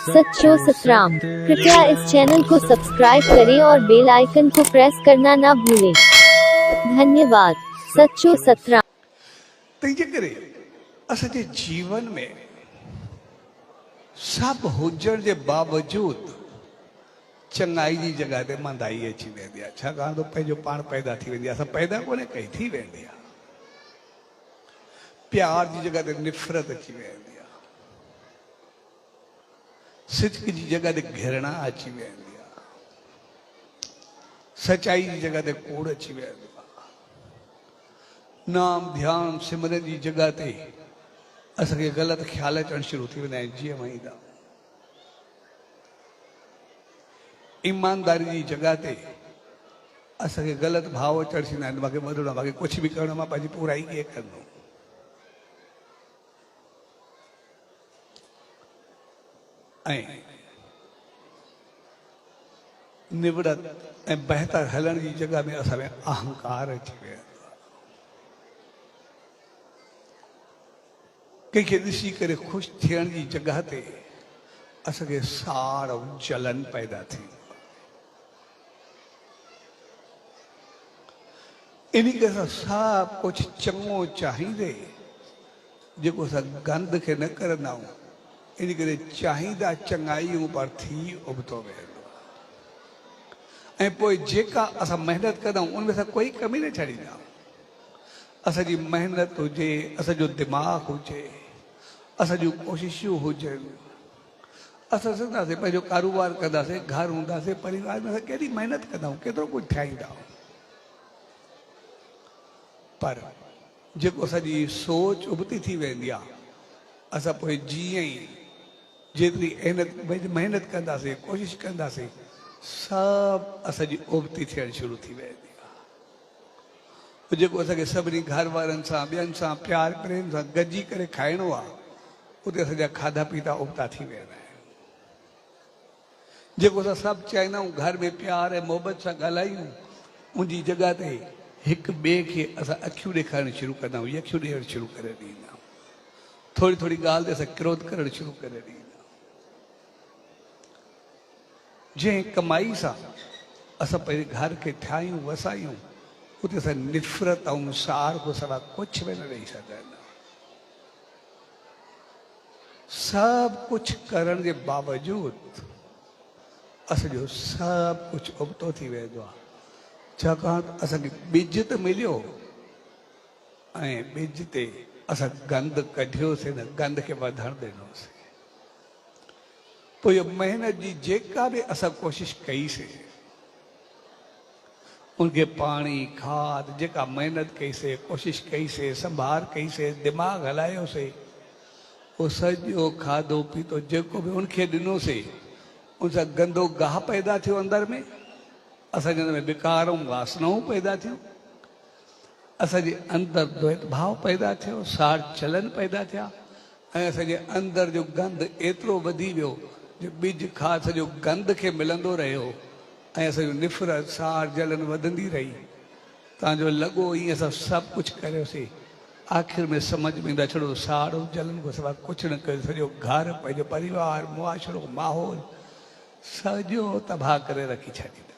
सच्चो सतराम। कृपया इस चैनल को सब्सक्राइब करें और बेल आइकन को प्रेस करना ना भूलें। धन्यवाद। सच्चो सतराम। तंहिंजे करे असांजे जीवन में सब हुजण जे बावजूद चङाई जी जगह ते मंदाई अची वेंदी आहे। छाकाणि त पंहिंजो पाण पैदा थी वेंदी आहे। असां पैदा कोन्हे कई, थी वेंदी आहे। प्यार जी जगह ते निफ़रत अची वेंदी आहे। सिदक जी जगह ते घृणा अची वेंदी आहे। सचाई जी जगह ते कूड़ अची वेंदो आहे। नाम ध्यान सिमरन जी जगह ते असांखे ग़लति ख़्याल अचणु शुरू थी वेंदा आहिनि। जीअं वहींदा ईमानदारी जी जगह ते असांखे ग़लति भाव अचणु थींदा आहिनि। मूंखे ॿधणो आहे, मूंखे कुझु बि करणो, मां पंहिंजी पूराई कीअं कंदुमि। ऐं निवड़त ऐं बहितर हलण जी जगह में असां में अहंकार अची वेंदो आहे। कंहिंखे ॾिसी करे ख़ुशि थियण जी जगह ते असांखे साड़ ऐं जलन पैदा थींदो आहे। इन करे असां सभु कुझु चङो चाहींदे जेको असां गंद खे न करंदा आहियूं, इन करे चाहींदा चङाइयूं पर थी उबतो वेंदो आहे। ऐं पोइ जेका असां महिनत कंदा आहियूं उनमें असां कोई कमी न छॾींदा आहियूं। असांजी महिनत हुजे, असांजो दिमाग़ हुजे, असांजूं कोशिशूं हुजनि, असां सिखंदासीं, पंहिंजो कारोबार कंदासीं, घर हूंदासीं, परिवार में असां केॾी महिनत कंदा आहियूं, केतिरो कुझु ठाहींदा आहियूं। पर जेको असांजी सोच उबती थी वेंदी आहे, असां पोइ जीअं ई जेतिरी महिनत कंदासीं, कोशिशि कंदासीं, सभु असांजी उबती थियणु शुरू थी वेंदी आहे। जेको असांखे सभिनी घर वारनि सां, ॿियनि सां प्यार प्रेम सां गॾिजी करे खाइणो आहे, उते असांजा खाधा पीता उबता थी वेंदा आहिनि। जेको असां सभु चाहींदा आहियूं घर में प्यार ऐं मोहबत सां ॻाल्हायूं, उनजी जॻह ते हिकु ॿिए खे असां अखियूं ॾेखारणु शुरू कंदा आहियूं, यखियूं ॾियणु शुरू करे ॾींदा आहियूं। थोरी थोरी ॻाल्हि ते असां क्रोध करणु शुरू करे ॾींदा आहियूं। जंहिं कमाई सां असां पंहिंजे घर खे ठाहियूं वसायूं, उते असां निफ़रत ऐं साड़ खां सवाइ कुझु बि न ॾेई सघंदा आहियूं। सभु कुझु करण जे बावजूद असांजो सभु कुझु उबतो थी वेंदो आहे। छाकाणि असांखे ॿिज त मिलियो ऐं ॿिज ते असां गंद कढियोसीं, न गंद खे वधणु ॾिनोसीं। पोइ इहो महिनत जी जेका बि असां कोशिशि कईसीं, उनखे पाणी खाद जेका महिनत कईसीं, कोशिशि कईसीं, संभाल कईसीं, दिमाग़ हलायोसीं, उहो सॼो खाधो पीतो जेको बि उनखे ॾिनोसीं, उन सां गंदो गाह पैदा थियो अंदर में, असांजे अंदर में विकारूं वासनाऊं पैदा थियूं, असांजे अंदरि द्वैत भाव पैदा थियो, साड़ चलन पैदा थिया, ऐं असांजे अंदरि जो गंद एतिरो वधी वियो जो ॿिज खाद सॼो गंद खे मिलंदो रहियो, ऐं असांजो निफ़रत साड़ जलन वधंदी रही। तव्हांजो लॻो ईअं असां सभु कुझु कयोसीं, आख़िर में सम्झ में ईंदा छड़ो साड़ ऐं जलन खां सवाइ कुझु न कयो। सॼो घर, पंहिंजो परिवार, मुआशिरो, माहौल सॼो तबाह करे रखी छॾींदा।